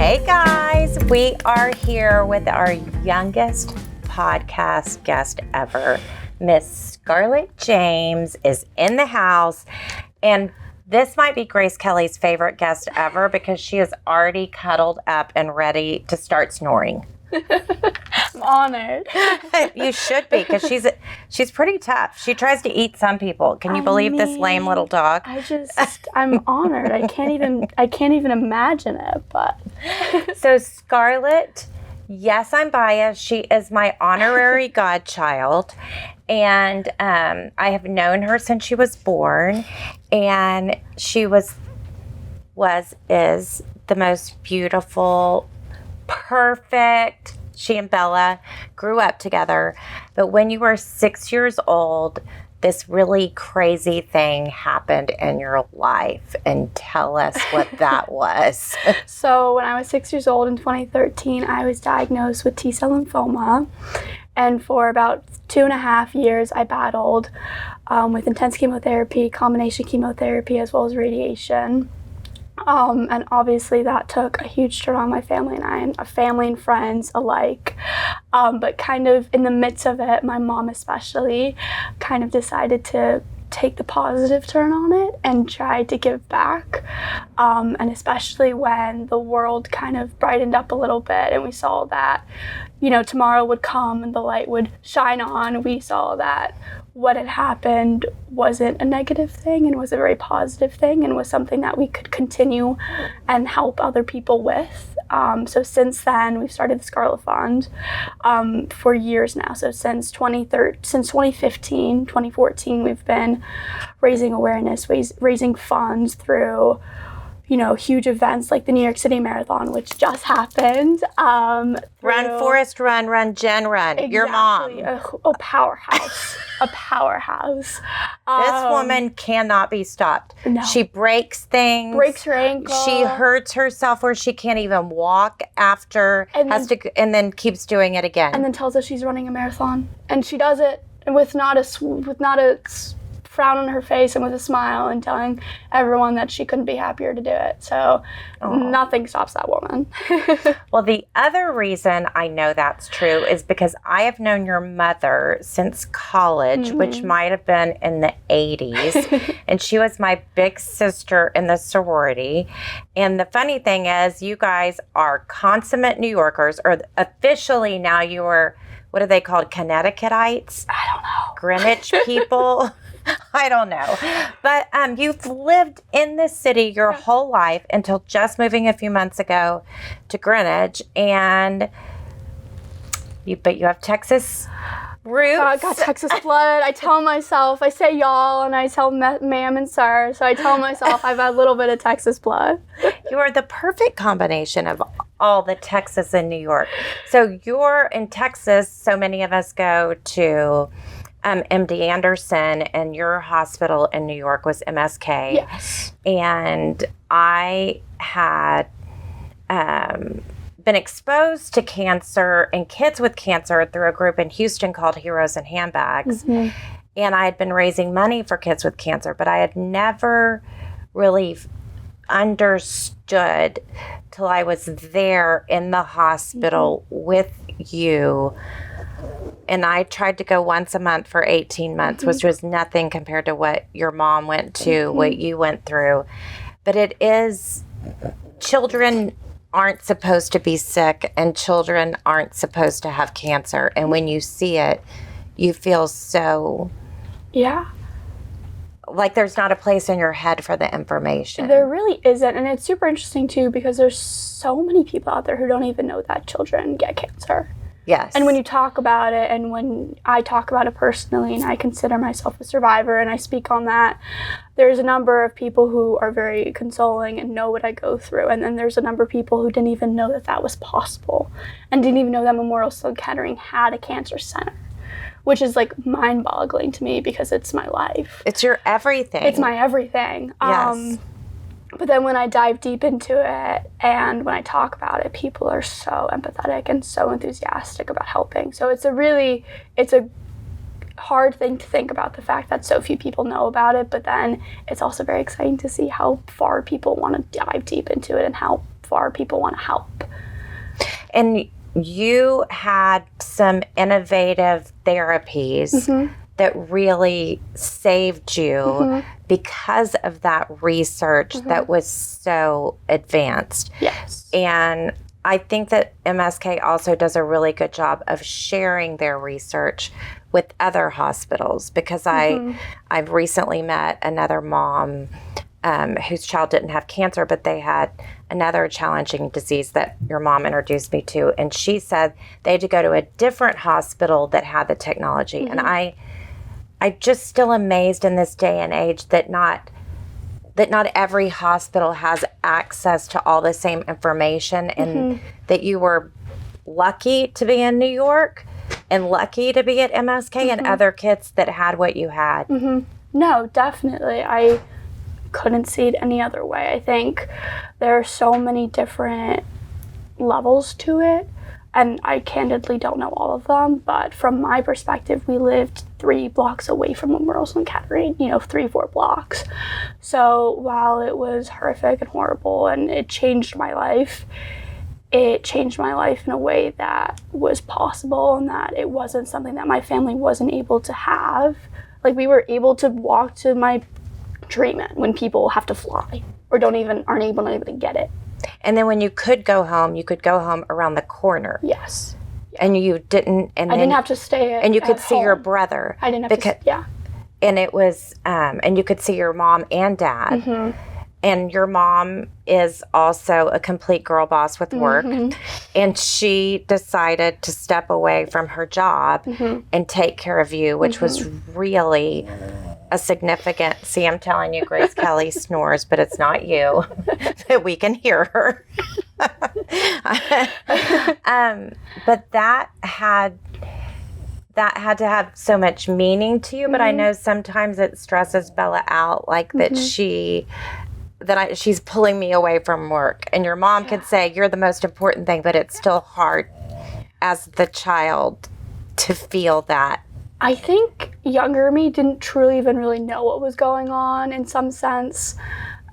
Hey guys, we are here with our youngest podcast guest ever. Miss Scarlett James is in the house, and this might be Grace Kelly's favorite guest ever because she is already cuddled up and ready to start snoring. I'm honored. You should be, because she's pretty tough. She tries to eat some people. Can you believe this lame little dog? I'm honored. I can't even imagine it. But so Scarlett, yes, I'm biased. She is my honorary godchild, and I have known her since she was born, and she is the most beautiful, perfect. She and Bella grew up together, but when you were 6 years old, this really crazy thing happened in your life, and tell us what that was. So when I was 6 years old in 2013, I was diagnosed with T-cell lymphoma, and for about 2.5 years, I battled with intense chemotherapy, combination chemotherapy, as well as radiation. And obviously that took a huge toll on my family and friends alike. But kind of in the midst of it, my mom especially kind of decided to take the positive turn on it and try to give back. And especially when the world kind of brightened up a little bit and we saw that, tomorrow would come and the light would shine on, we saw that what had happened wasn't a negative thing and was a very positive thing and was something that we could continue and help other people with. So since then, we've started the Scarlett Fund for years now. So since 2015, 2014, we've been raising awareness, raising funds through huge events like the New York City Marathon, which just happened. Run, Forrest, run, Jen, run. Exactly. Your mom. A powerhouse. A powerhouse. This woman cannot be stopped. No. She breaks things. Breaks her ankle. She hurts herself where she can't even walk after, and then keeps doing it again. And then tells us she's running a marathon. And she does it with not a frown on her face and with a smile, and telling everyone that she couldn't be happier to do it. So Nothing stops that woman. Well, the other reason I know that's true is because I have known your mother since college, which might have been in the 80s. And she was my big sister in the sorority. And the funny thing is, you guys are consummate New Yorkers, or officially now you are, what are they called? Connecticutites? I don't know. Greenwich people? I don't know. But you've lived in this city your whole life until just moving a few months ago to Greenwich. And you have Texas roots. I got Texas blood. I tell myself, I say y'all and I tell ma'am and sir. So I tell myself I've had a little bit of Texas blood. You are the perfect combination of all the Texas and New York. So you're in Texas. So many of us go to MD Anderson, and your hospital in New York was MSK. Yes. And I had been exposed to cancer and kids with cancer through a group in Houston called Heroes and Handbags. And I had been raising money for kids with cancer, but I had never really understood till I was there in the hospital with you. And I tried to go once a month for 18 months, which was nothing compared to what your mom went to, what you went through. But it is, children aren't supposed to be sick, and children aren't supposed to have cancer. And when you see it, you feel so... Yeah. Like there's not a place in your head for the information. There really isn't. And it's super interesting, too, because there's so many people out there who don't even know that children get cancer. Yes. And when you talk about it, and when I talk about it personally, and I consider myself a survivor, and I speak on that, there's a number of people who are very consoling and know what I go through. And then there's a number of people who didn't even know that that was possible, and didn't even know that Memorial Sloan Kettering had a cancer center, which is like mind-boggling to me because it's my life. It's your everything. It's my everything. Yes. But then when I dive deep into it and when I talk about it, people are so empathetic and so enthusiastic about helping. So it's a hard thing to think about, the fact that so few people know about it, but then it's also very exciting to see how far people want to dive deep into it and how far people want to help. And you had some innovative therapies that really saved you because of that research that was so advanced. Yes. And I think that MSK also does a really good job of sharing their research with other hospitals, because I've recently met another mom whose child didn't have cancer, but they had another challenging disease that your mom introduced me to. And she said they had to go to a different hospital that had the technology. And I just still amazed in this day and age that not every hospital has access to all the same information, and that you were lucky to be in New York and lucky to be at MSK and other kids that had what you had. No, definitely. I couldn't see it any other way. I think there are so many different levels to it, and I candidly don't know all of them, but from my perspective, we lived 3 blocks away from Memorial Sloan Kettering, 3-4 blocks. So while it was horrific and horrible and it changed my life in a way that was possible, and that it wasn't something that my family wasn't able to have. Like, we were able to walk to my treatment when people have to fly or aren't able to get it. And then when you could go home around the corner. Yes. And you didn't, and I didn't have to stay and you could at see home. your brother. I didn't have to, yeah. And it was, and you could see your mom and dad. And your mom is also a complete girl boss with work. And she decided to step away from her job and take care of you, which was really a significant, see, I'm telling you, Grace Kelly snores, but it's not you. We can hear her. But that had to have so much meaning to you. But I know sometimes it stresses Bella out, like that she's pulling me away from work. And your mom could say, you're the most important thing, but it's still hard as the child to feel that. I think younger me didn't truly even really know what was going on in some sense,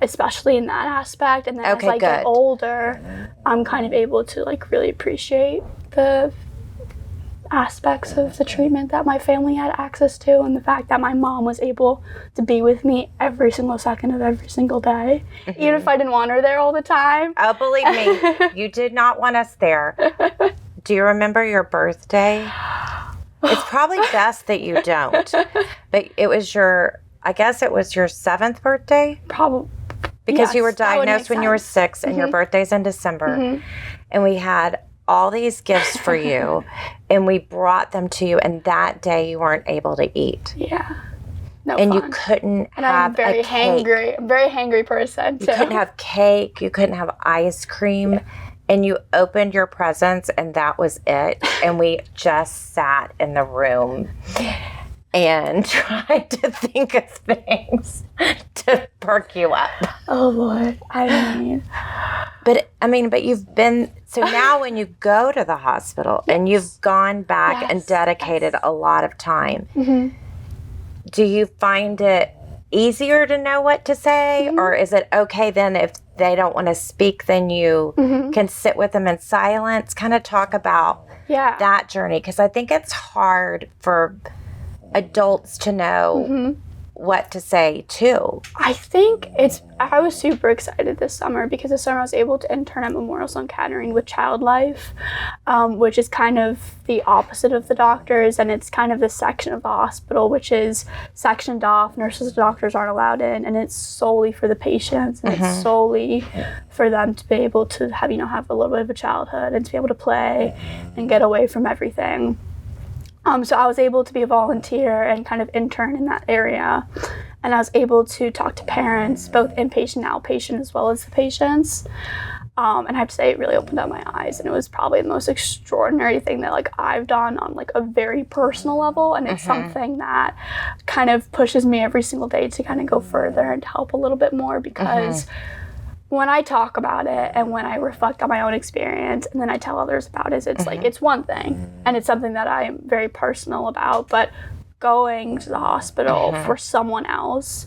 especially in that aspect. And then as I get older, I'm kind of able to really appreciate the aspects of the treatment that my family had access to, and the fact that my mom was able to be with me every single second of every single day, even if I didn't want her there all the time. Oh, believe me, you did not want us there. Do you remember your birthday? It's probably best that you don't. But it was I guess it was your 7th birthday? Probably. Because you were diagnosed when you were 6, and your birthday's in December. And we had all these gifts for you, and we brought them to you, and that day you weren't able to eat. Yeah. No and fun. You couldn't and have I'm very hangry. I'm a very hangry person, too. You couldn't have cake. You couldn't have ice cream. Yeah. And you opened your presents, and that was it. And we just sat in the room and tried to think of things to perk you up. Oh, Lord. But you've been, so now when you go to the hospital and you've gone back and dedicated a lot of time, do you find it easier to know what to say? Or is it okay then if they don't want to speak, then you can sit with them in silence? Kind of talk about that journey, because I think it's hard for adults to know what to say too. I was super excited this summer, because this summer I was able to intern at Memorial Sloan Kettering with Child Life, which is kind of the opposite of the doctors, and it's kind of the section of the hospital which is sectioned off. Nurses and doctors aren't allowed in, and it's solely for the patients, and it's solely for them to be able to have a little bit of a childhood and to be able to play and get away from everything. So I was able to be a volunteer and kind of intern in that area. And I was able to talk to parents, both inpatient and outpatient, as well as the patients. And I have to say, it really opened up my eyes. And it was probably the most extraordinary thing that I've done on a very personal level. And it's something that kind of pushes me every single day to kind of go further and to help a little bit more, because when I talk about it and when I reflect on my own experience and then I tell others about it, it's it's one thing, and it's something that I'm very personal about. But going to the hospital for someone else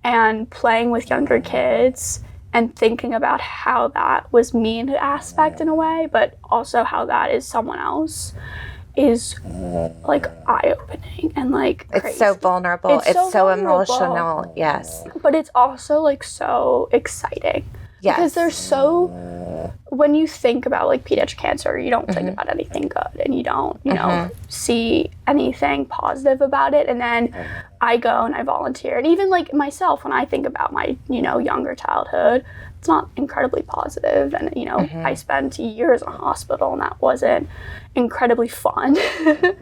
and playing with younger kids and thinking about how that was me in an aspect in a way, but also how that is someone else is like eye-opening and like crazy. It's so vulnerable. It's so emotional. Yes. But it's also like so exciting. Yes. Because there's so, when you think about like pediatric cancer, you don't think about anything good, and you don't, you know, see anything positive about it. And then I go and I volunteer. And even like myself, when I think about my, you know, younger childhood, it's not incredibly positive. And, you know, I spent years in a hospital, and that wasn't incredibly fun.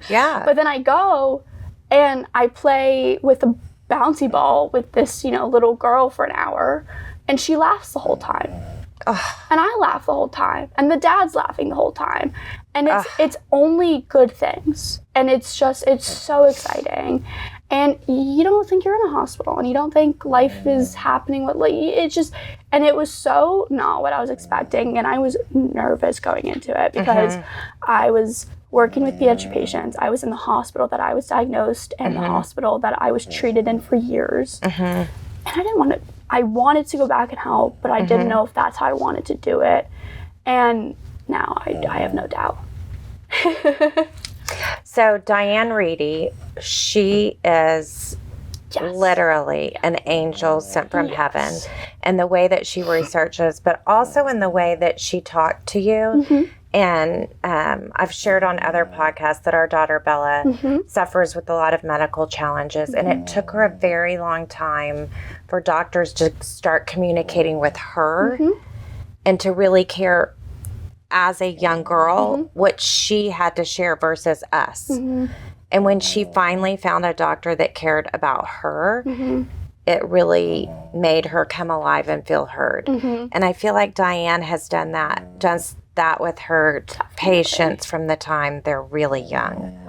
Yeah. But then I go and I play with a bouncy ball with this, you know, little girl for an hour. And she laughs the whole time. Ugh. And I laugh the whole time. And the dad's laughing the whole time. And it's only good things. And it's so exciting. And you don't think you're in a hospital. And you don't think life is happening. And it was so not what I was expecting. And I was nervous going into it because I was working with pediatric patients. I was in the hospital that I was diagnosed and the hospital that I was treated in for years. And I wanted to go back and help, but I didn't know if that's how I wanted to do it. And now I have no doubt. So Diane Reedy, she is literally an angel sent from heaven, and the way that she researches, but also in the way that she talked to you. And I've shared on other podcasts that our daughter Bella suffers with a lot of medical challenges, and it took her a very long time for doctors to start communicating with her and to really care as a young girl what she had to share versus us. And when she finally found a doctor that cared about her, it really made her come alive and feel heard. And I feel like Diane has done that with her patients from the time they're really young.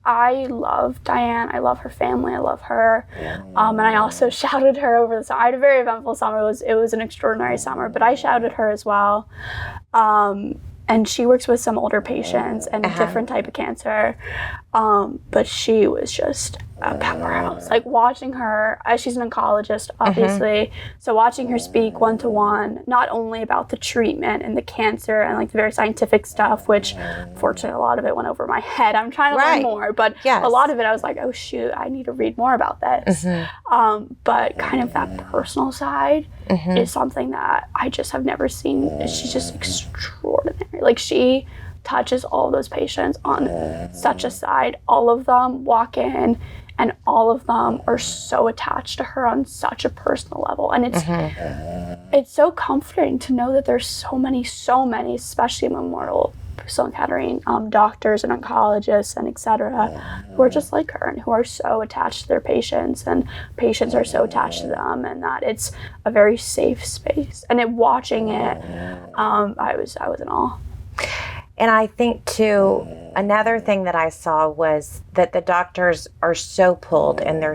I love Diane. I love her family. I love her. And I also shouted her over the summer. I had a very eventful summer. It was an extraordinary summer, but I shouted her as well. And she works with some older patients and a different type of cancer. But she was just a powerhouse. Like watching her, she's an oncologist, obviously. So watching her speak one-to-one, not only about the treatment and the cancer and like the very scientific stuff, which fortunately a lot of it went over my head. I'm trying to learn more, but a lot of it I was like, oh shoot, I need to read more about this. But kind of that personal side is something that I just have never seen. She's just extraordinary. Like she touches all those patients on such a side. All of them walk in and all of them are so attached to her on such a personal level. And it's so comforting to know that there's so many, especially in Memorial Sloan Kettering, doctors and oncologists and et cetera, who are just like her and who are so attached to their patients, and patients are so attached to them, and that it's a very safe space. And watching it, I was in awe. And I think too, another thing that I saw was that the doctors are so pulled and their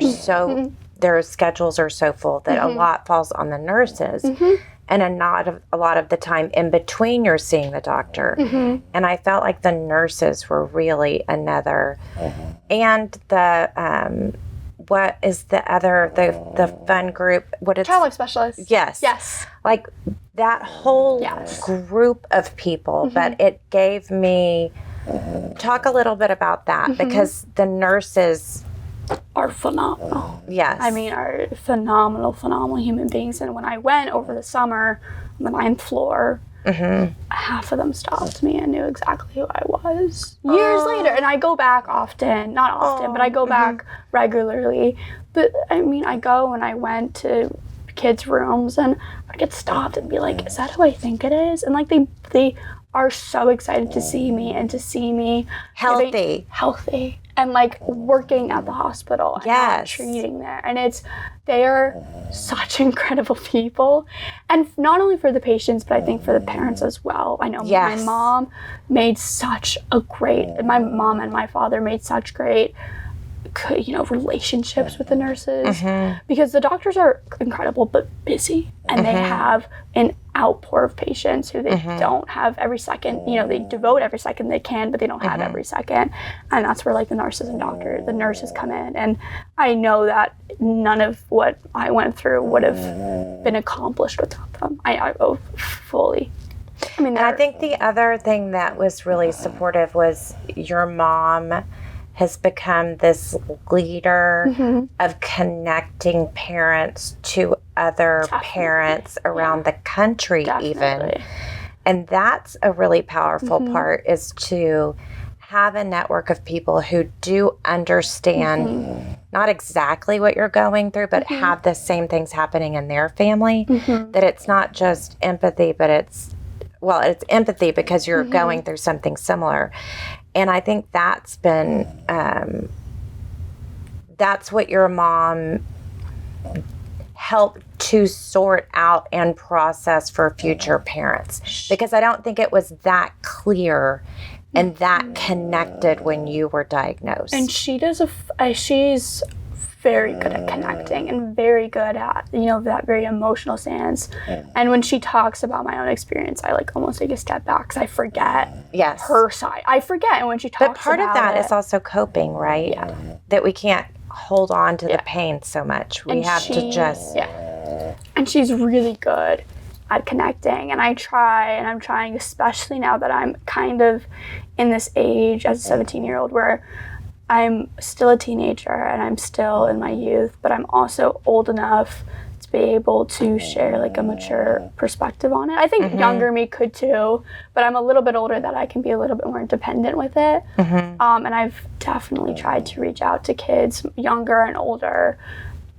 schedules are so full that a lot falls on the nurses. And a lot of the time in between you're seeing the doctor. And I felt like the nurses were really another. And the, what is the other, the fun group? Child life specialists. Yes. Like that whole group of people, but it gave me, talk a little bit about that, because the nurses are phenomenal. Yes. I mean, are phenomenal human beings. And when I went over the summer on the 9th floor, half of them stopped me and knew exactly who I was years later. And I go back often, not often, but I go back regularly. But I mean, I go and I went to kids' rooms and I'd get stopped and be like, is that who I think it is? And like they are so excited to see me and to see me healthy and like working at the hospital and treating there. And they are such incredible people. And not only for the patients, but I think for the parents as well. I know my mom and my father made such great relationships with the nurses, because the doctors are incredible but busy, and they have an outpour of patients who they don't have every second. They devote every second they can, but they don't have every second, and that's where like the nurses come in. And I know that none of what I went through would have been accomplished without them. I fully. And I think the other thing that was really supportive was your mom has become this leader of connecting parents to other parents around the country even. And that's a really powerful part, is to have a network of people who do understand not exactly what you're going through, but have the same things happening in their family. That it's not just empathy, but it's empathy because you're going through something similar. And I think that's been, that's what your mom helped to sort out and process for future parents. Because I don't think it was that clear and that connected when you were diagnosed. And she does she's very good at connecting and very good at, that very emotional stance. And when she talks about my own experience, I almost take a step back because I forget her side. I forget. And when she talks about it. But part of that is also coping, right? Yeah. That we can't hold on to the pain so much. We have to just. Yeah. And she's really good at connecting. And I'm trying, especially now that I'm kind of in this age as a 17-year-old where I'm still a teenager and I'm still in my youth, but I'm also old enough to be able to share a mature perspective on it. I think younger me could too, but I'm a little bit older that I can be a little bit more independent with it. And I've definitely tried to reach out to kids younger and older.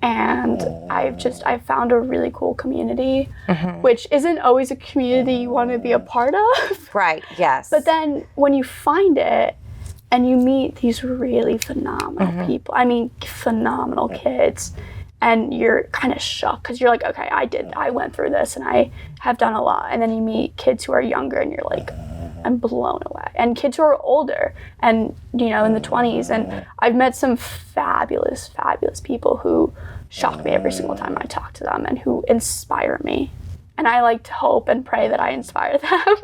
And I've found a really cool community, which isn't always a community you want to be a part of. Right, yes. But then when you find it, and you meet these really phenomenal people. I mean, phenomenal kids. And you're kind of shocked because you're like, okay, I went through this and I have done a lot. And then you meet kids who are younger and you're like, I'm blown away. And kids who are older and, in the 20s. And I've met some fabulous, fabulous people who shock me every single time I talk to them and who inspire me. And I like to hope and pray that I inspire them.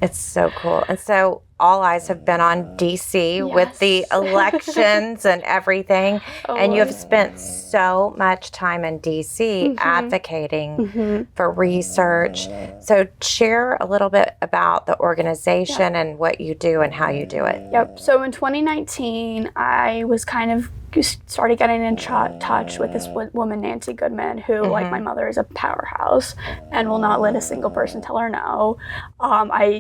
It's so cool. And so all eyes have been on DC with the elections and everything. And you have spent so much time in DC advocating for research. So share a little bit about the organization and what you do and how you do it. Yep. So in 2019, I was kind of started getting in touch with this woman, Nancy Goodman, who, like my mother, is a powerhouse and will not let a single person tell her no.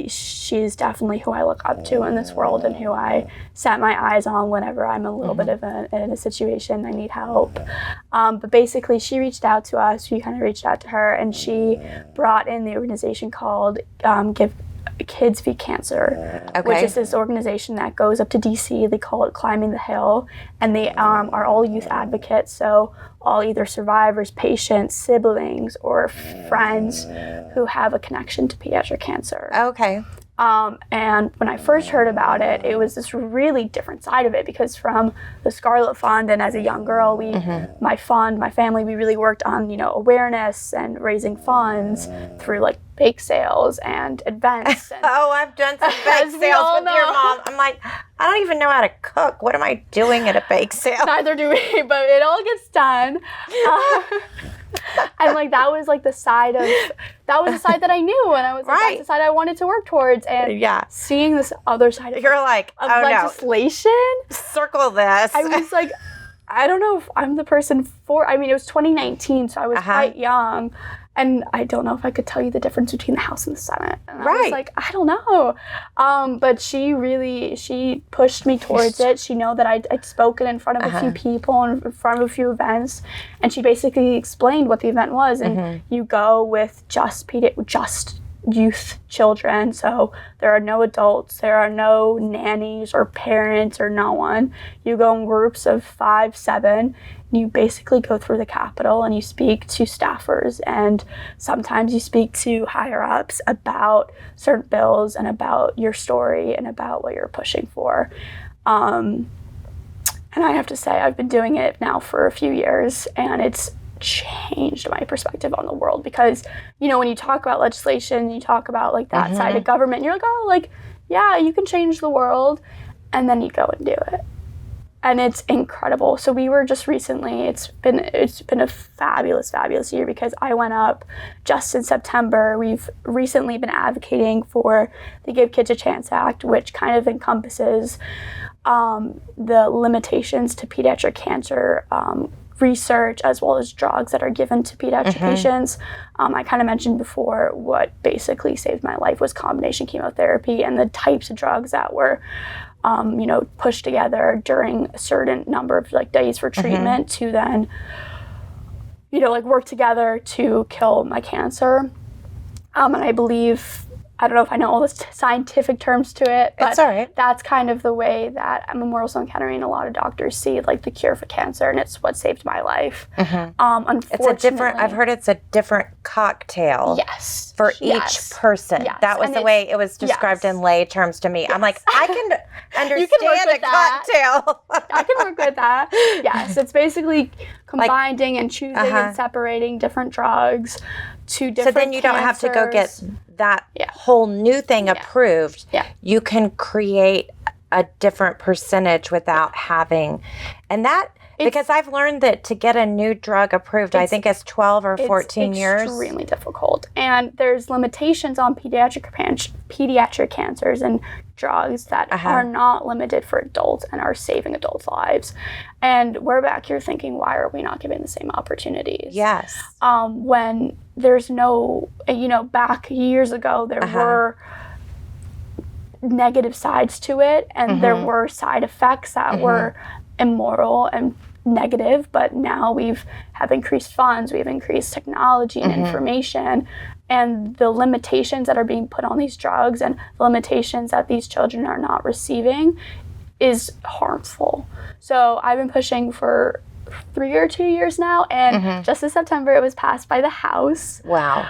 She's definitely who I look up to in this world and who I set my eyes on whenever I'm a little bit of in a situation I need help. But basically, she reached out to us. We kind of reached out to her, and she brought in the organization called Give Kids v. Cancer, which is this organization that goes up to DC. They call it Climbing the Hill, and they are all youth advocates, so all either survivors, patients, siblings, or friends who have a connection to pediatric cancer. Okay. And when I first heard about it, it was this really different side of it, because from the Scarlett Fund, and as a young girl, my family, we really worked on, awareness and raising funds through bake sales and events. And I've done some bake sales with your mom. I'm like, I don't even know how to cook. What am I doing at a bake sale? Neither do we, but it all gets done. And that was the side that I knew, and I was that's the side I wanted to work towards. And seeing this other side of legislation, circle this. I was like, I don't know if I'm the person for. I mean, it was 2019, so I was quite young. And I don't know if I could tell you the difference between the House and the Senate. And I was like, I don't know. But she pushed me towards it. She knew that I'd spoken in front of a few people and in front of a few events. And she basically explained what the event was. And you go with just youth children. So there are no adults. There are no nannies or parents or no one. You go in groups of 5, 7. You basically go through the Capitol and you speak to staffers, and sometimes you speak to higher ups about certain bills and about your story and about what you're pushing for. And And I have to say, I've been doing it now for a few years, and it's changed my perspective on the world, because, you know, when you talk about legislation, you talk about like that side of government, and you're like, oh, like, yeah, you can change the world, and then you go and do it. And it's incredible. So we were just recently, it's been a fabulous, fabulous year, because I went up just in September. We've recently been advocating for the Give Kids a Chance Act, which kind of encompasses the limitations to pediatric cancer research, as well as drugs that are given to pediatric patients. I kind of mentioned before, what basically saved my life was combination chemotherapy, and the types of drugs that were you know, pushed together during a certain number of like days for treatment to then, you know, like work together to kill my cancer. And I believe, I don't know if I know all the scientific terms to it, but it's all right. That's kind of the way that at Memorial Sloan Kettering, a lot of doctors see like the cure for cancer, and it's what saved my life. Unfortunately, It's a different, I've heard it's a different cocktail. Yes. For each person. Yes. That was And the way it was described in lay terms to me. Yes. I'm like, I can understand with a cocktail. I can work with that. Yes, it's basically combining and choosing and separating different drugs to different So then you don't have to go get that whole new thing approved. Yeah. You can create a different percentage without having, and that, because I've learned that to get a new drug approved, I think it's 12 or 14 years. It's extremely difficult. And there's limitations on pediatric cancers and drugs that are not limited for adults and are saving adults' lives. And we're back here thinking, why are we not given the same opportunities? Yes. When there's no, you know, back years ago, there were negative sides to it, and there were side effects that were immoral and negative, but now we've increased funds, we've increased technology and information, and the limitations that are being put on these drugs and the limitations that these children are not receiving is harmful. So I've been pushing for 3 or 2 years now, and just in September it was passed by the House. Wow.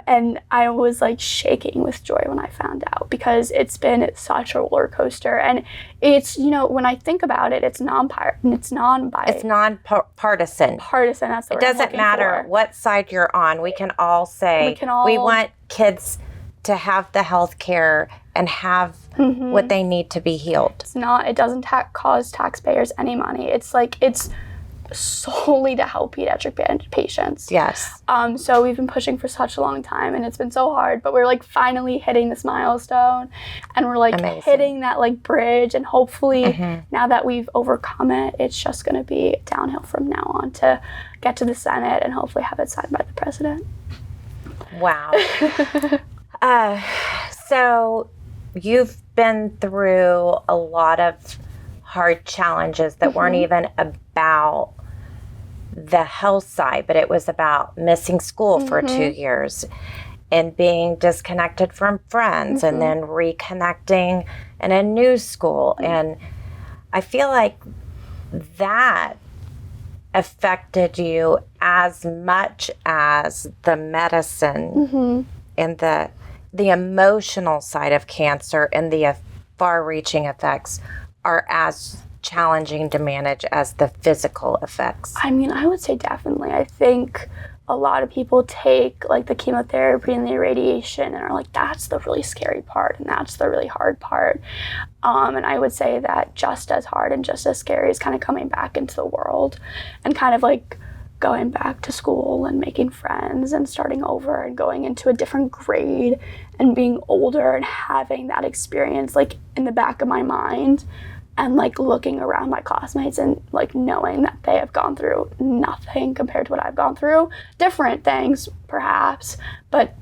And I was like shaking with joy when I found out, because it's been such a roller coaster. And it's, you know, when I think about it, it's nonpartisan. It's nonpartisan. Partisan, that's the word It I'm doesn't looking matter for. what side you're on. We can all say we want kids to have the health care and have what they need to be healed. It doesn't cause taxpayers any money. It's like, it's solely to help pediatric patients. Yes. So we've been pushing for such a long time, and it's been so hard, but we're like finally hitting this milestone, and we're like hitting that like bridge, and hopefully now that we've overcome it, it's just going to be downhill from now on to get to the Senate and hopefully have it signed by the president. Wow. So you've been through a lot of hard challenges that weren't even about the health side, but it was about missing school for 2 years and being disconnected from friends and then reconnecting in a new school. And I feel like that affected you as much as the medicine and the emotional side of cancer and the far-reaching effects are as challenging to manage as the physical effects. I mean, I would say definitely. I think a lot of people take like the chemotherapy and the irradiation and are like, that's the really scary part and that's the really hard part. And I would say that just as hard and just as scary is kind of coming back into the world and kind of like going back to school and making friends and starting over and going into a different grade and being older and having that experience like in the back of my mind. And like looking around my classmates and like knowing that they have gone through nothing compared to what I've gone through. Different things, perhaps, but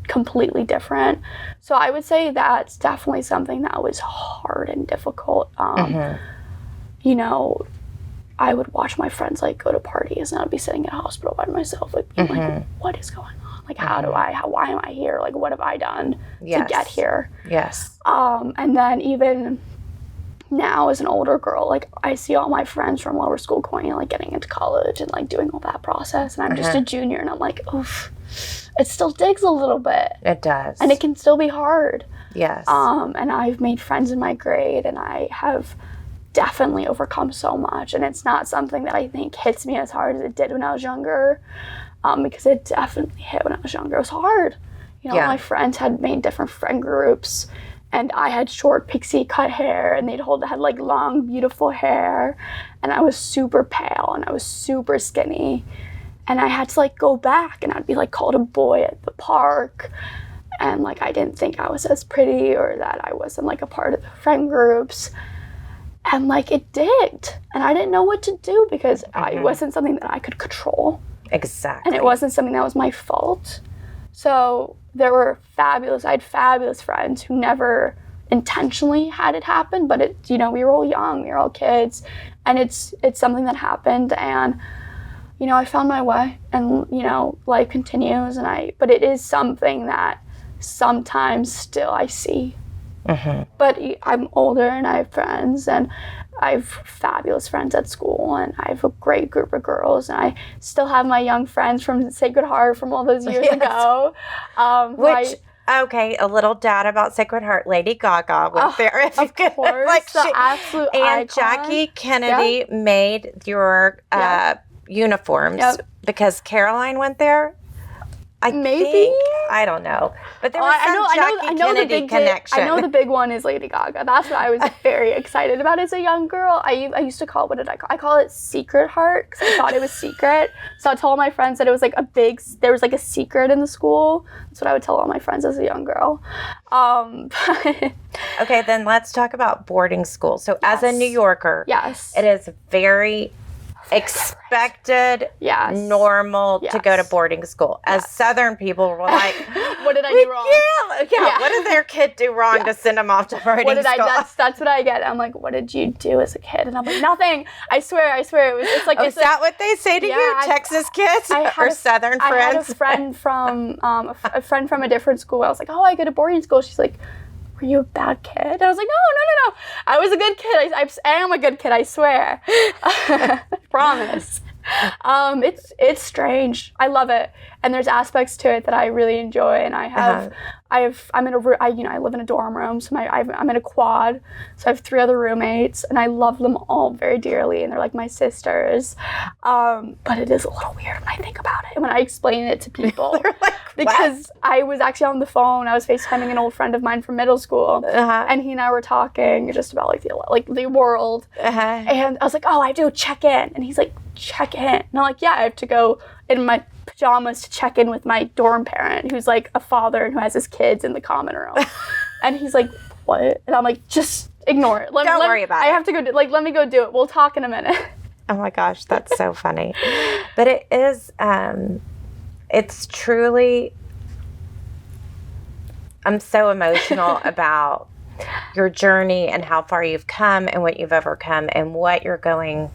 completely different. So I would say that's definitely something that was hard and difficult. You know, I would watch my friends like go to parties and I'd be sitting in a hospital by myself, like being like, what is going on? Like, why am I here? Like, what have I done to get here? Yes. And then even now as an older girl, like I see all my friends from lower school going and like getting into college and like doing all that process, and I'm just a junior and I'm like, oof, it still digs a little bit. It does. And it can still be hard. Yes. And I've made friends in my grade, and I have definitely overcome so much, and it's not something that I think hits me as hard as it did when I was younger, because it definitely hit when I was younger. It was hard. My friends had made different friend groups, and I had short pixie cut hair, and had like long, beautiful hair, and I was super pale, and I was super skinny, and I had to like go back, and I'd be like called a boy at the park, and like I didn't think I was as pretty, or that I wasn't like a part of the friend groups. And like it did, and I didn't know what to do, because it wasn't something that I could control. Exactly. And it wasn't something that was my fault. So I had fabulous friends who never intentionally had it happen, but we were all young, we were all kids, and it's something that happened, and I found my way, and life continues, but it is something that sometimes still I see. But I'm older, and I have friends, and I have fabulous friends at school, and I have a great group of girls, and I still have my young friends from Sacred Heart from all those years ago. Okay, a little data about Sacred Heart. Lady Gaga was there. Of course, the absolute and icon. Jackie Kennedy made your uniforms because Caroline went there. I don't know, but there was Jackie Kennedy connection. I know the big one is Lady Gaga. That's what I was very excited about as a young girl. I used to call it, what did I call it? I call it Secret Heart, because I thought it was secret. So I told all my friends that it was like there was like a secret in the school. That's what I would tell all my friends as a young girl. Okay, then let's talk about boarding school. So as a New Yorker, it is very expected, normal to go to boarding school. As Southern people were like, what did I do wrong? What did their kid do wrong to send them off to boarding school? That's what I get. I'm like, what did you do as a kid? And I'm like, nothing. I swear. It's like. Is that what they say to you, Texas kids or Southern friends? I had a friend from a friend from a different school. I was like, oh, I go to boarding school. She's like, were you a bad kid? And I was like, no. I was a good kid. I am a good kid, I swear. I promise. It's strange. I love it. And there's aspects to it that I really enjoy. And I live in a dorm room, so I'm in a quad. So I have 3 other roommates, and I love them all very dearly, and they're like my sisters. But it is a little weird when I think about it, and when I explain it to people. Like, because I was actually on the phone. I was FaceTiming an old friend of mine from middle school, and he and I were talking just about the world. And I was like, oh, I do check in, and he's like, check in, and I'm like, yeah, I have to go in my pajamas to check in with my dorm parent, who's like a father and who has his kids in the common room. And he's like, what? And I'm like, just ignore it. Don't worry about it. I have to go let me go do it. We'll talk in a minute. Oh my gosh, that's so funny. But it is, it's truly, I'm so emotional about your journey and how far you've come and what you've overcome and what you're going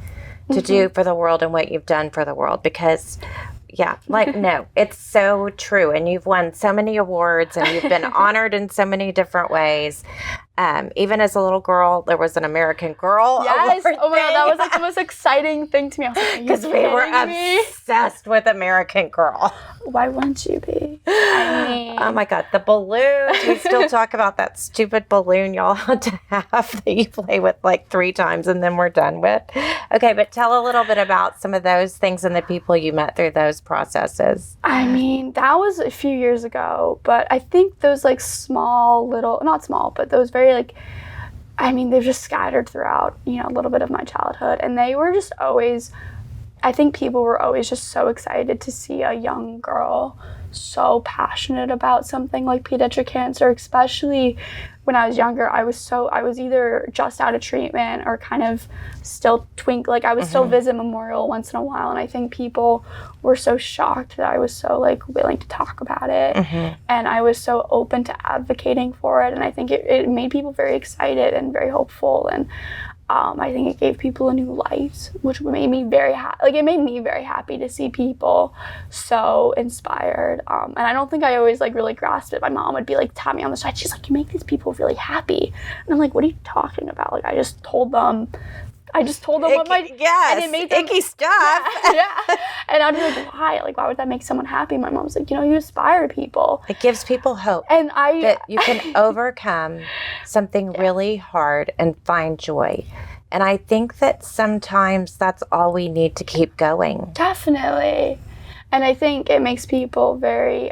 to do for the world and what you've done for the world, because no, it's so true. And you've won so many awards, and you've been honored in so many different ways. Even as a little girl, there was an American Girl Yes. award. Oh my God, that was like the most exciting thing to me. I was like, because we were obsessed with American Girl. Why wouldn't you be? I mean, oh my God, the balloons. We still talk about that stupid balloon y'all had to have that you play with like 3 times and then we're done with. Okay, but tell a little bit about some of those things and the people you met through those processes. I mean, that was a few years ago, but I think those like small little, not small, but those very they've just scattered throughout, a little bit of my childhood. And they were just always, I think people were always just so excited to see a young girl so passionate about something like pediatric cancer, especially when I was younger. I was either just out of treatment or kind of still I would still visit Memorial once in a while. And I think people were so shocked that I was so willing to talk about it. And I was so open to advocating for it. And I think it made people very excited and very hopeful. And I think it gave people a new light, which made me very happy. It made me very happy to see people so inspired. And I don't think I always really grasped it. My mom would be tap me on the side. She's like, you make these people really happy. And I'm like, what are you talking about? I just told them what my... Yes, and it made them, icky stuff. Yeah. And I'd be like, why? Why would that make someone happy? My mom's like, you inspire people. It gives people hope. And that you can overcome something really hard and find joy. And I think that sometimes that's all we need to keep going. Definitely. And I think it makes people very,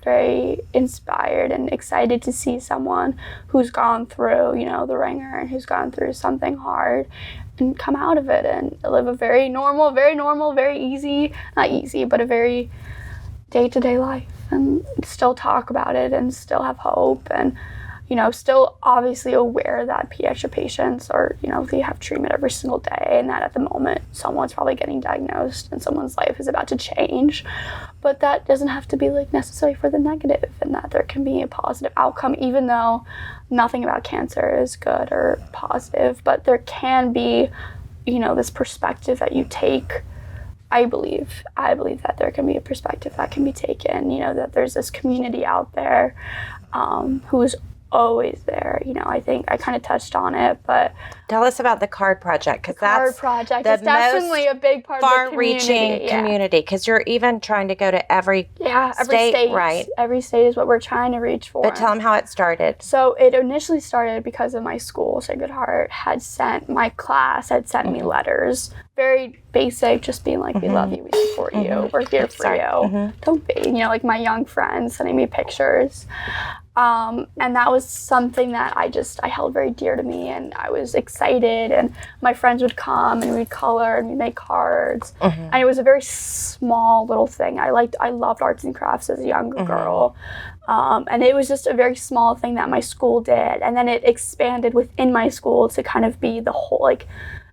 very inspired and excited to see someone who's gone through, the ringer and who's gone through something hard and come out of it and live a very normal, very easy, not easy, but a very day-to-day life and still talk about it and still have hope and, still obviously aware that pediatric patients are, they have treatment every single day and that at the moment someone's probably getting diagnosed and someone's life is about to change. But that doesn't have to be necessary for the negative, and that there can be a positive outcome even though nothing about cancer is good or positive. But there can be, this perspective that you take. I believe that there can be a perspective that can be taken, that there's this community out there who's always there. I think I kind of touched on it, but tell us about the card project, because that's project is definitely a big part of the far-reaching community, because you're even trying to go to every state, right? Every state is what we're trying to reach for. But tell them how it started. So it initially started because of my school, Sacred Heart, my class had sent me letters, very basic, just being like, we love you, we support you, we're here for you. Don't be, my young friends sending me pictures. And that was something that I held very dear to me, and I was excited, and my friends would come and we'd color and we'd make cards. And it was a very small little thing. I loved arts and crafts as a younger girl. And it was just a very small thing that my school did. And then it expanded within my school to kind of be the whole,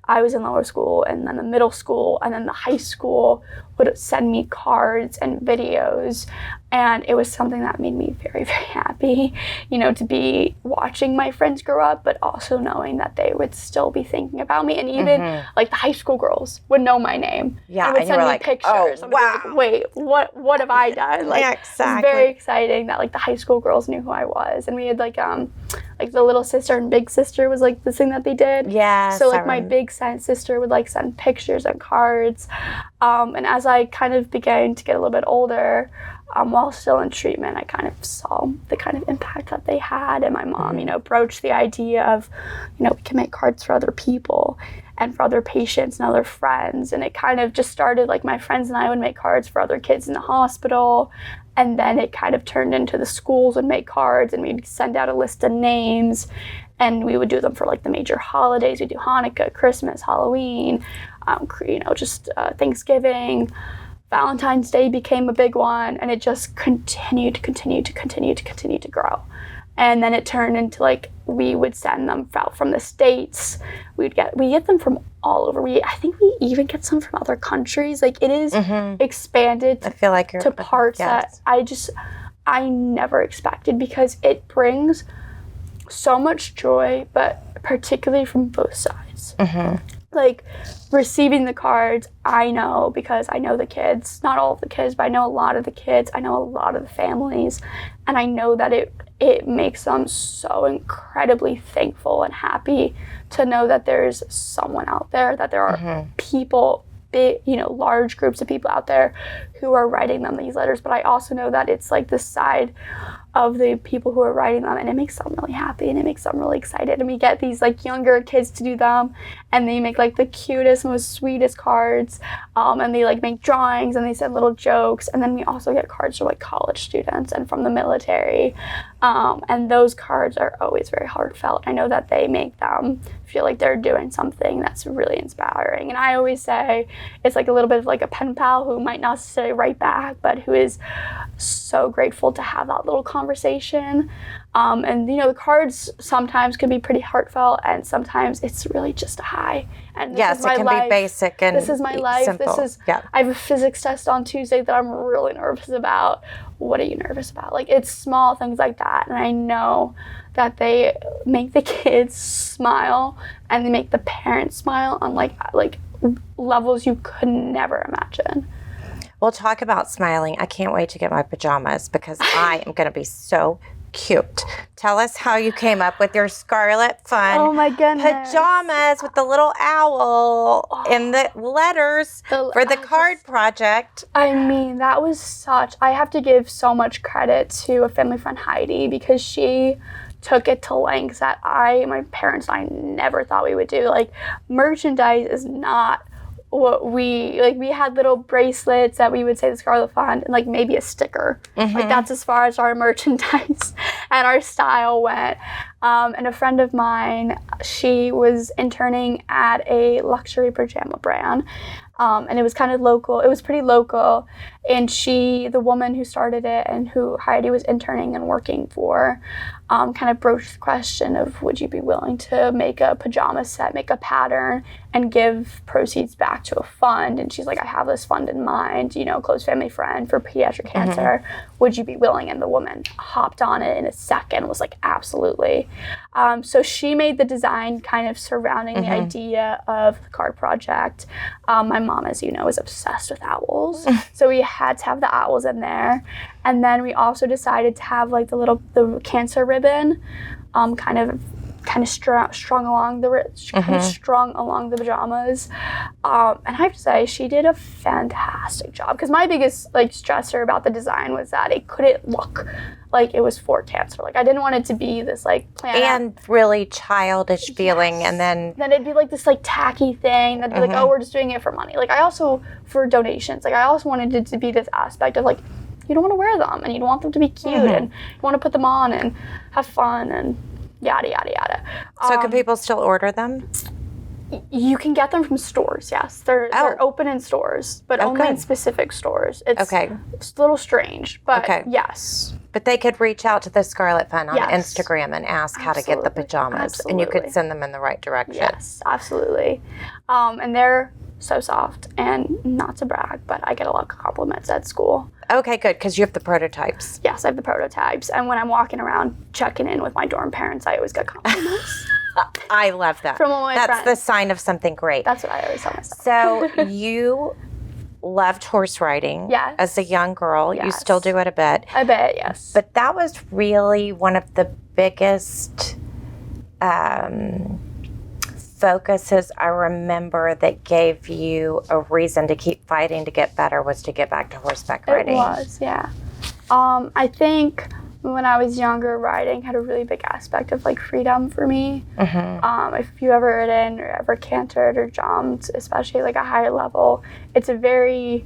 I was in lower school, and then the middle school, and then the high school would send me cards and videos. And it was something that made me very, very happy, to be watching my friends grow up, but also knowing that they would still be thinking about me. And even the high school girls would know my name. Yeah, and would send me Oh, pictures. wow. Wait, what have I done? Yeah, exactly. It was very exciting that the high school girls knew who I was. And we had the little sister and big sister was the thing that they did. Yeah. So my big sister would send pictures and cards. And as I kind of began to get a little bit older, while still in treatment, I kind of saw the kind of impact that they had. And my mom, broached the idea of, we can make cards for other people and for other patients and other friends. And it kind of just started my friends and I would make cards for other kids in the hospital. And then it kind of turned into the schools would make cards, and we'd send out a list of names, and we would do them for the major holidays. We'd do Hanukkah, Christmas, Halloween, Thanksgiving. Valentine's Day became a big one, and it just continued to grow. And then it turned into we would send them out from the States. We get them from all over. I think we even get some from other countries. It is expanded I feel like to parts that I never expected, because it brings so much joy, but particularly from both sides. Receiving the cards, I know, because I know the kids, not all of the kids, but I know a lot of the kids, I know a lot of the families, and I know that it makes them so incredibly thankful and happy to know that there's someone out there, that there are people, big, large groups of people out there who are writing them these letters. But I also know that it's this side of the people who are writing them, and it makes them really happy, and it makes them really excited. And we get these younger kids to do them, and they make the cutest, most sweetest cards, and they make drawings, and they send little jokes. And then we also get cards from college students and from the military, and those cards are always very heartfelt. I know that they make them feel like they're doing something that's really inspiring. And I always say it's a little bit of a pen pal who might not necessarily write back, but who is so grateful to have that little conversation. And the cards sometimes can be pretty heartfelt, and sometimes it's really just a hi. And yes, it can be basic and this is my life. Simple. I have a physics test on Tuesday that I'm really nervous about. What are you nervous about? It's small things like that, and I know that they make the kids smile, and they make the parents smile on levels you could never imagine. We'll talk about smiling. I can't wait to get my pajamas, because I am going to be so cute. Tell us how you came up with your Scarlett Fund oh my goodness pajamas with the little owl and the letters for the card project. I mean, that was I have to give so much credit to a family friend, Heidi, because she took it to lengths that my parents and I never thought we would do. Like, merchandise is not what we had little bracelets that we would say the Scarlett Fund and like maybe a sticker. Like, that's as far as our merchandise and our style went. And a friend of mine, she was interning at a luxury pajama brand. And it was kind of local. It was pretty local. And the woman who started it and who Heidi was interning and working for, kind of broached the question of, would you be willing to make a pajama set, make a pattern, and give proceeds back to a fund? And she's like, I have this fund in mind, close family friend for pediatric cancer. Would you be willing? And the woman hopped on it in a second, was like, absolutely. So she made the design kind of surrounding the idea of the card project. My mom, as you know, is obsessed with owls. So we had to have the owls in there. And then we also decided to have like the cancer ribbon kind of strung along the pajamas. And I have to say, she did a fantastic job, because my biggest stressor about the design was that it couldn't look like it was for cancer. Like, I didn't want it to be this plan and really childish feeling, and then it'd be like this tacky thing that'd be like, oh, we're just doing it for money. Like, I also, for donations, I also wanted it to be this aspect of you don't want to wear them, and you don't want them to be cute, and you want to put them on and have fun and yada yada yada. So can people still order them? You can get them from stores, yes. They're open in stores, but only in specific stores. It's a little strange, but yes. But they could reach out to the Scarlett Fund on Instagram and ask how to get the pajamas, and you could send them in the right direction. Yes, absolutely. And they're so soft, and not to brag, but I get a lot of compliments at school. Okay, good, because you have the prototypes. Yes, I have the prototypes, and when I'm walking around checking in with my dorm parents, I always get compliments. I love that. From all my friends. That's the sign of something great. That's what I always tell myself. So you loved horse riding as a young girl. Yes. You still do it a bit. A bit, yes. But that was really one of the biggest focuses I remember that gave you a reason to keep fighting to get better, was to get back to horseback riding. It was, yeah. I think when I was younger, riding had a really big aspect of freedom for me. If you ever ridden or ever cantered or jumped, especially a higher level, it's a very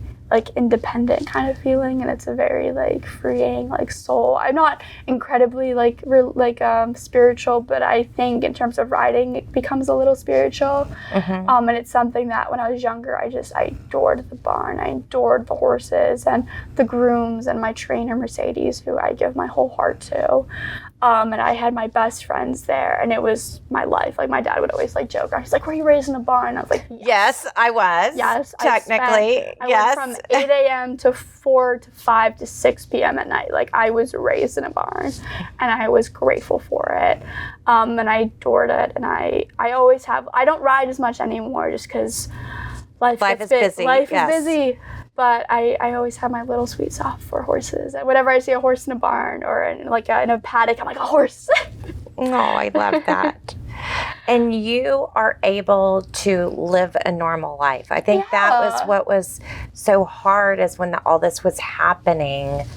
independent kind of feeling, and it's a very freeing soul. I'm not incredibly spiritual, but I think in terms of riding it becomes a little spiritual. And it's something that when I was younger, I adored the barn, I adored the horses and the grooms and my trainer Mercedes, who I give my whole heart to. And I had my best friends there, and it was my life. My dad would always joke around. He's like, were you raised in a barn? I was like, yes, I was. Yes. Technically, I went from 8 a.m. to 4 to 5 to 6 p.m. at night. I was raised in a barn, and I was grateful for it. And I adored it, and I always have. I don't ride as much anymore just because life is busy. Life is busy. But I always have my little sweet spot for horses. Whenever I see a horse in a barn or in a paddock, I'm like, a horse. Oh, I love that. And you are able to live a normal life. I think that was what was so hard, is when all this was happening,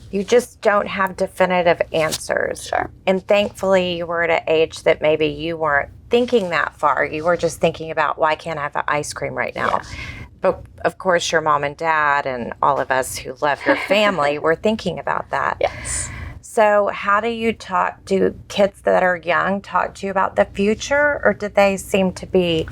you just don't have definitive answers. Sure. And thankfully, you were at an age that maybe you weren't thinking that far. You were just thinking about, why can't I have ice cream right now? Yeah. But of course, your mom and dad and all of us who love your family were thinking about that. Yes. So how do kids that are young talk to you about the future, or did they seem to be?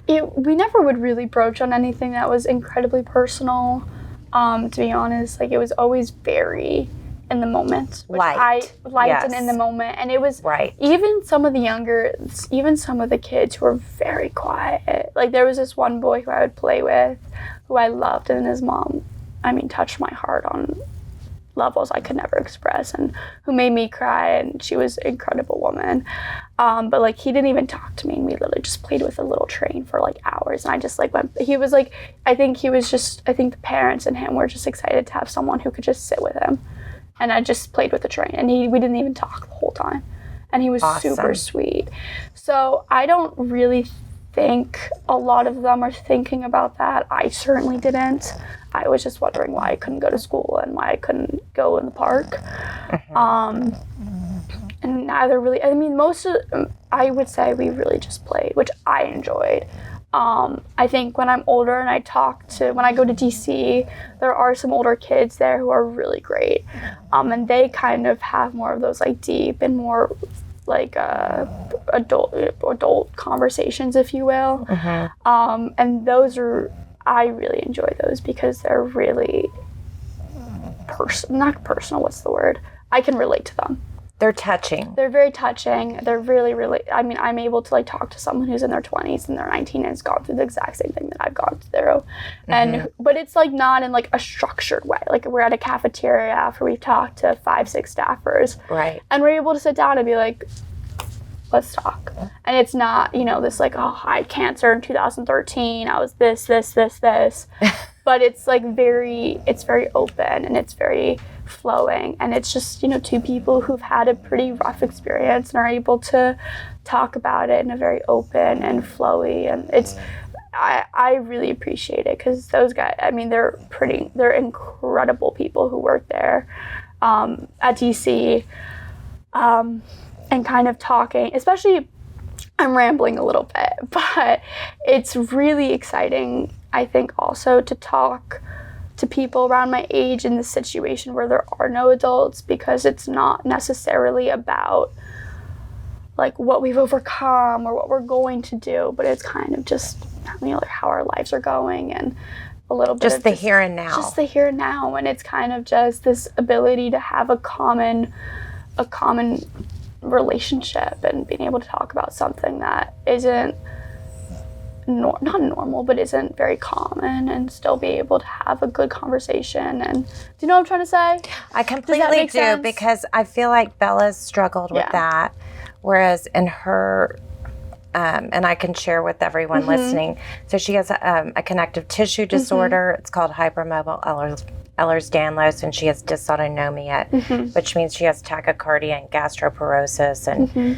We never would really broach on anything that was incredibly personal, to be honest. It was always very in the moment. Light. And in the moment. And it was even some of the kids who were very quiet. There was this one boy who I would play with, who I loved, and his mom, touched my heart on levels I could never express, and who made me cry, and she was an incredible woman. But he didn't even talk to me, and we literally just played with a little train for hours, and I just went. He was I think the parents and him were just excited to have someone who could just sit with him. And I just played with the train, and we didn't even talk the whole time. And he was super sweet. So I don't really think a lot of them are thinking about that. I certainly didn't. I was just wondering why I couldn't go to school and why I couldn't go in the park. And neither really. I mean, I would say we really just played, which I enjoyed. I think when I'm older and when I go to DC, there are some older kids there who are really great. And they kind of have more of those like deep and more like adult conversations, if you will. And I really enjoy those because they're really not personal, what's the word? I can relate to them. They're touching. They're very touching. They're really, really, I mean, I'm able to like talk to someone who's in their 20s and they're 19 and has gone through the exact same thing that I've gone through. But it's like not in like a structured way. Like we're at a cafeteria after we've talked to 5-6 staffers. Right. And we're able to sit down and be like, let's talk. And it's not, this like, oh, I had cancer in 2013. I was this. But it's like it's very open and it's very flowing. And it's just, two people who've had a pretty rough experience and are able to talk about it in a very open and flowy. And I really appreciate it because those guys, I mean, they're incredible people who work there at DC. And kind of talking, especially, I'm rambling a little bit, but it's really exciting, I think, also to talk to people around my age in this situation where there are no adults, because it's not necessarily about like what we've overcome or what we're going to do, but it's kind of just how our lives are going and a little bit just the here and now. Just the here and now, and it's kind of just this ability to have a common relationship and being able to talk about something that isn't not normal but isn't very common and still be able to have a good conversation. And do you know what I'm trying to say? I completely do, because I feel like Bella's struggled with that, whereas in her and I can share with everyone listening, so she has a connective tissue disorder. It's called hypermobile Ehlers-Danlos, and she has dysautonomia, which means she has tachycardia and gastroparesis, and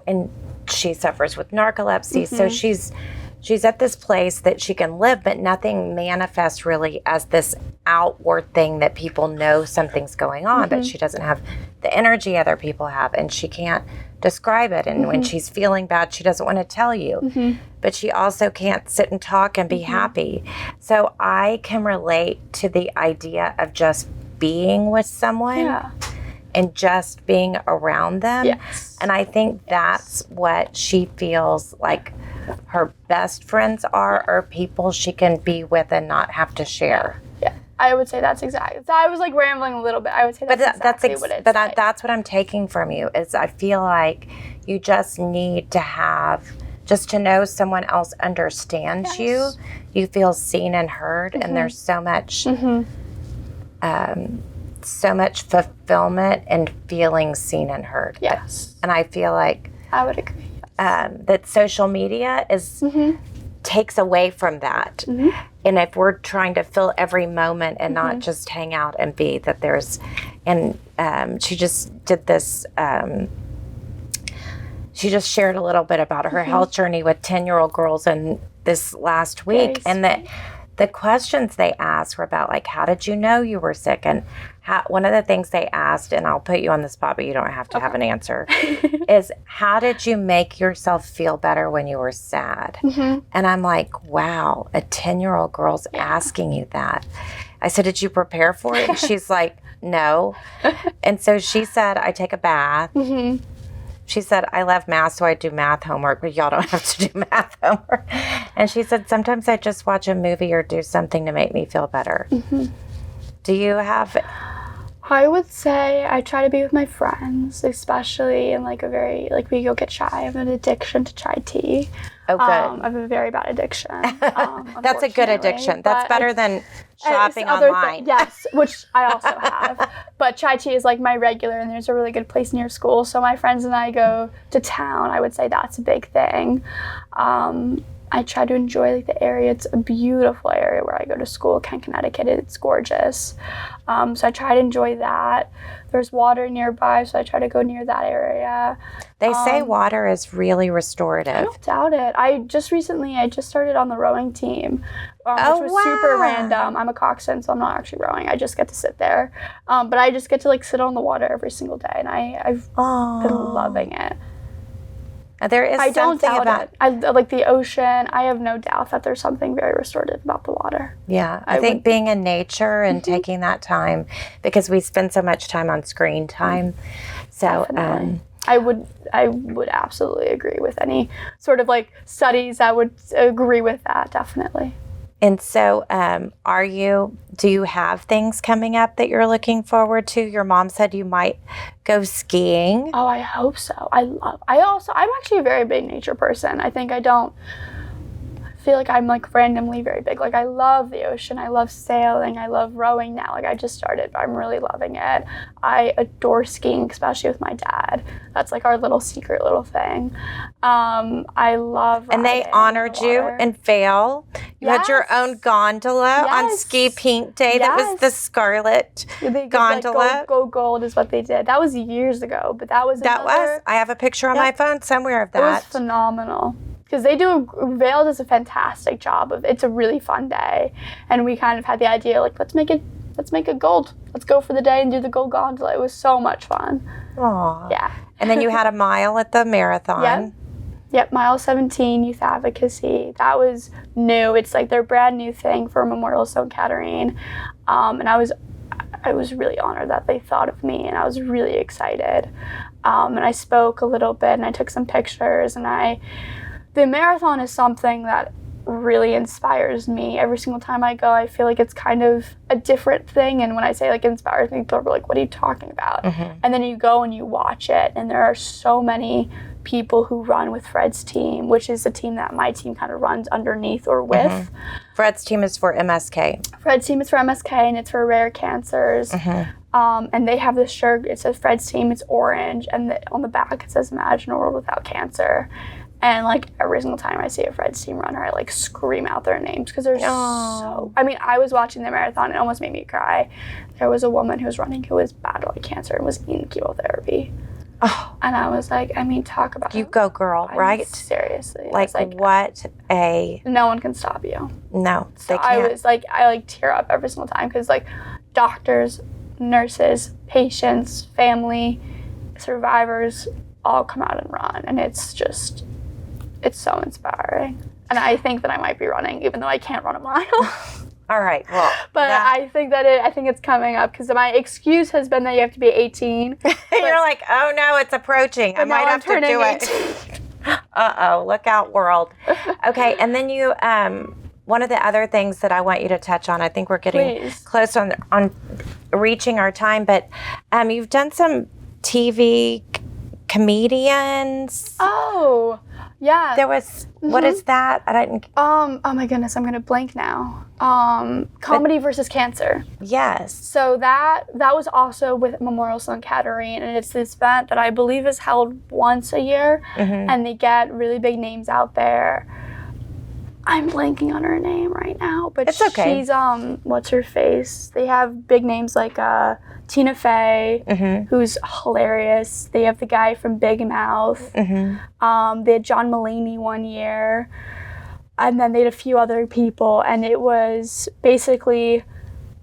and she suffers with narcolepsy. So she's at this place that she can live, but nothing manifests really as this outward thing that people know something's going on, but she doesn't have the energy other people have, and she can't describe it. And when she's feeling bad, she doesn't want to tell you, but she also can't sit and talk and be happy. So I can relate to the idea of just being with someone and just being around them. And I think that's what she feels like her best friends are people she can be with and not have to share. I would say that's exactly. So I was like rambling a little bit. I would say that's exactly what it's like. That's what I'm taking from you, is I feel like you just need to have, just to know someone else understands you. You feel seen and heard, and there's so much, so much fulfillment in feeling seen and heard. And I feel like I would agree. That social media takes away from that. And if we're trying to fill every moment and not just hang out and be, that there's, and she just did this, she just shared a little bit about her health journey with 10-year-old girls in this last week. And the questions they asked were about like, how did you know you were sick? And one of the things they asked, and I'll put you on the spot, but you don't have to have an answer, is how did you make yourself feel better when you were sad? And I'm like, wow, a 10-year-old girl's asking you that. I said, did you prepare for it? And she's like, no. And so she said, I take a bath. She said, I love math, so I do math homework, but y'all don't have to do math homework. And she said, sometimes I just watch a movie or do something to make me feel better. Do you have... I would say I try to be with my friends, especially in like a very, like we go get chai. I have an addiction to chai tea. Oh, good. I have a very bad addiction. That's a good addiction. That's better than shopping online. Yes, which I also have. But chai tea is like my regular, and there's a really good place near school. So my friends and I go to town. I would say that's a big thing. I try to enjoy like the area. It's a beautiful area where I go to school, Kent, Connecticut. It's gorgeous. So I try to enjoy that. There's water nearby, so I try to go near that area. They say water is really restorative. I don't doubt it. I just started on the rowing team. which was super random. I'm a coxswain, so I'm not actually rowing. I just get to sit there. But I just get to like sit on the water every single day, and I've been loving it. There is I don't something doubt about it. I like the ocean. I have no doubt that there's something very restorative about the water. Yeah, I think being in nature and taking that time, because we spend so much time on screen time. So I would absolutely agree with any sort of like studies that would agree with that, definitely. And so do you have things coming up that you're looking forward to? Your mom said you might go skiing. Oh, I hope so. I'm actually a very big nature person. I think I don't feel like I'm like randomly very big. Like I love the ocean. I love sailing. I love rowing now. Like I just started, but I'm really loving it. I adore skiing, especially with my dad. That's like our little secret little thing. I love And they honored you in Vail. You had your own gondola on Ski Pink Day. That was the Scarlett gondola. Like, go gold is what they did. That was years ago, but that was I have a picture on my phone somewhere of that. It was phenomenal. Because Vail does a fantastic job of, it's a really fun day. And we kind of had the idea, like, let's make it gold. Let's go for the day and do the gold gondola. It was so much fun. Aww. Yeah. And then you had a mile at the marathon. Yep, Mile 17, youth advocacy. That was new. It's like their brand new thing for Memorial Sloan Kettering. And I was really honored that they thought of me, and I was really excited. And I spoke a little bit, and I took some pictures, and the marathon is something that really inspires me. Every single time I go, I feel like it's kind of a different thing. And when I say like inspires me, people are like, what are you talking about? Mm-hmm. And then you go and you watch it, and there are so many people who run with Fred's team, which is a team that my team kind of runs underneath or with. Mm-hmm. Fred's team is for MSK. Fred's team is for MSK, and it's for rare cancers. Mm-hmm. And they have this shirt. It says Fred's team. It's orange, and on the back it says Imagine a World Without Cancer. And, like, every single time I see a Fred's team runner, I, like, scream out their names because they're so... I mean, I was watching the marathon. It almost made me cry. There was a woman who was running who was battling cancer and was in chemotherapy. Oh. And I was like, I mean, talk about... You go, girl, right? Seriously. Like, what a... No one can stop you. No, they can't. I tear up every single time because, like, doctors, nurses, patients, family, survivors all come out and run. And it's just... It's so inspiring. And I think that I might be running, even though I can't run a mile. All right, well. But I think it's coming up because my excuse has been that you have to be 18. You're like, oh no, it's approaching. I might have to do it. Uh-oh, look out, world. Okay, and then you, one of the other things that I want you to touch on, I think we're getting close on reaching our time, but you've done some TV comedians. Oh, yeah. There was, what is that? I didn't. Oh my goodness, I'm gonna blank now. Comedy versus Cancer. Yes. So that was also with Memorial Sloan Kettering, and it's this event that I believe is held once a year, and they get really big names out there. I'm blanking on her name right now, but it's okay. She's what's her face? They have big names like Tina Fey, who's hilarious. They have the guy from Big Mouth. They had John Mulaney one year, and then they had a few other people, and it was basically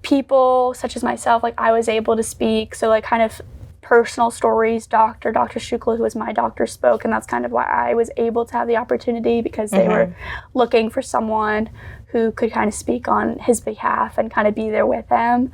people such as myself. Like I was able to speak, so like kind of personal stories. Dr. Shukla, who was my doctor, spoke, and that's kind of why I was able to have the opportunity because they were looking for someone who could kind of speak on his behalf and kind of be there with him.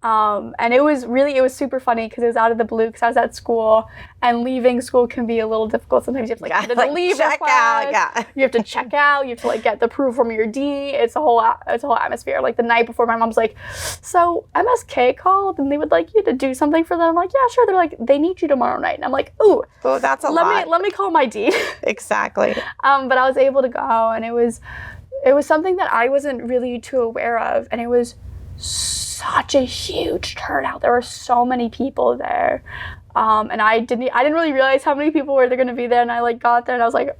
And it was super funny because it was out of the blue because I was at school, and leaving school can be a little difficult. Sometimes you have to get in the leave check request. out. You have to check out. You have to like get the proof from your D. It's a whole atmosphere. Like the night before, my mom's like, "So MSK called and they would like you to do something for them." I'm like, "Yeah, sure." They're like, "They need you tomorrow night," and I'm like, "Ooh, that's a lot. Let me call my D." Exactly. But I was able to go, and it was something that I wasn't really too aware of, and it was such a huge turnout. There were so many people there, and I didn't really realize how many people were going to be there. And I like got there, and I was like,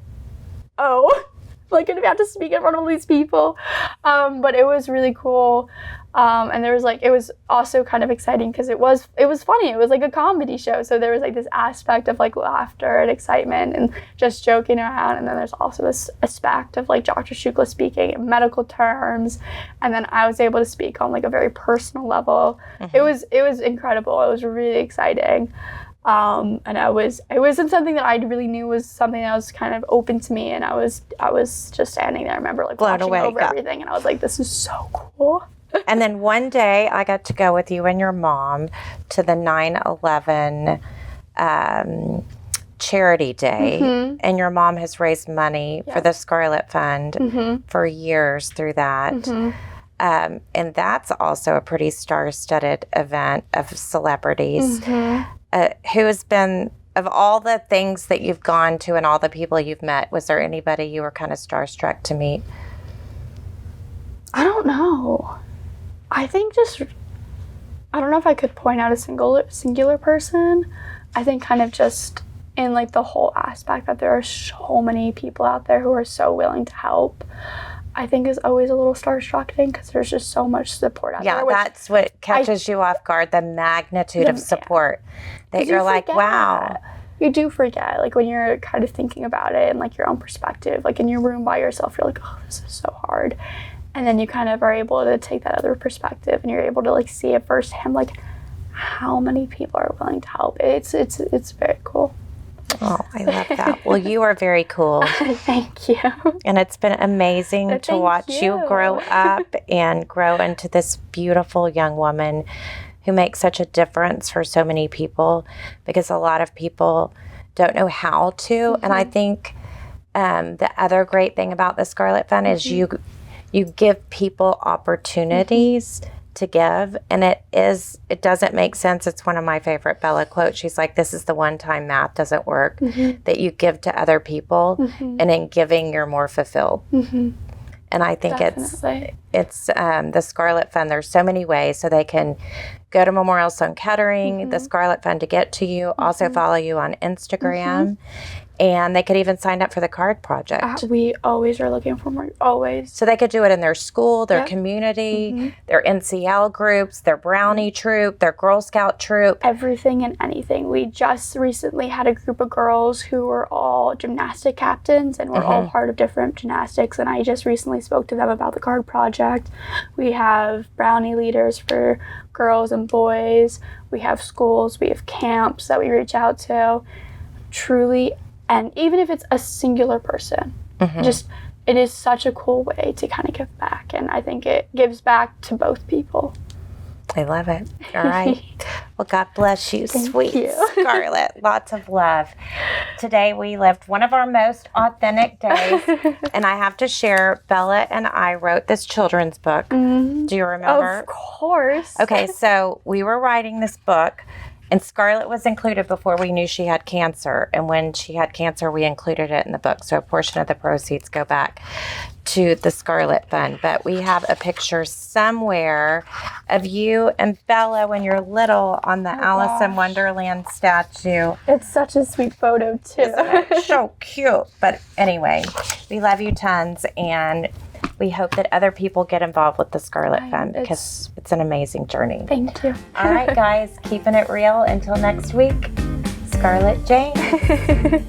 "Oh, I'm like going to have to speak in front of all these people," but it was really cool. And there was like, it was also kind of exciting because it was funny. It was like a comedy show. So there was like this aspect of like laughter and excitement and just joking around. And then there's also this aspect of like Dr. Shukla speaking in medical terms. And then I was able to speak on like a very personal level. It was incredible. It was really exciting. And it wasn't something that I really knew was something that was kind of open to me. And I was just standing there. I remember like blown watching away, over everything. And I was like, this is so cool. And then one day I got to go with you and your mom to the 9/11 charity day. And your mom has raised money for the Scarlett Fund for years through that. And that's also a pretty star-studded event of celebrities. Who has been, of all the things that you've gone to and all the people you've met, was there anybody you were kind of starstruck to meet? I don't know. I think I don't know if I could point out a singular person. I think kind of just in like the whole aspect that there are so many people out there who are so willing to help, I think is always a little star-striking because there's just so much support out there. Yeah, that's what catches you off guard, the magnitude of support that you're like, wow. You do forget, like when you're kind of thinking about it and like your own perspective, like in your room by yourself, you're like, oh, this is so hard. And then you kind of are able to take that other perspective and you're able to like see it firsthand, like how many people are willing to help. It's very cool. Oh, I love that. Well, you are very cool. Thank you. And it's been amazing to watch you grow up and grow into this beautiful young woman who makes such a difference for so many people, because a lot of people don't know how to. And I think the other great thing about the Scarlett Fund is you give people opportunities to give, and it doesn't make sense. It's one of my favorite Bella quotes. She's like, this is the one time math doesn't work, that you give to other people, and in giving you're more fulfilled. And I think it's the Scarlett Fund. There's so many ways, so they can go to Memorial Sloan Kettering, the Scarlett Fund to get to you, also follow you on Instagram. And they could even sign up for the card project. We always are looking for more, always. So they could do it in their school, their community, their NCL groups, their Brownie troop, their Girl Scout troop. Everything and anything. We just recently had a group of girls who were all gymnastic captains and were all part of different gymnastics. And I just recently spoke to them about the card project. We have Brownie leaders for girls and boys. We have schools. We have camps that we reach out to. Truly. And even if it's a singular person, it is such a cool way to kind of give back. And I think it gives back to both people. I love it. All right. Well, God bless you, sweet Scarlett. Lots of love. Today we lived one of our most authentic days. And I have to share, Bella and I wrote this children's book. Do you remember? Of course. Okay, so we were writing this book. And Scarlett was included before we knew she had cancer. And when she had cancer, we included it in the book. So a portion of the proceeds go back to the Scarlett Fund. But we have a picture somewhere of you and Bella when you're little on the Alice in Wonderland statue. It's such a sweet photo, too. Isn't it? So cute. But anyway, we love you tons. And we hope that other people get involved with the Scarlett Fund because it's an amazing journey. Thank you. All right, guys, keeping it real until next week. Scarlett James.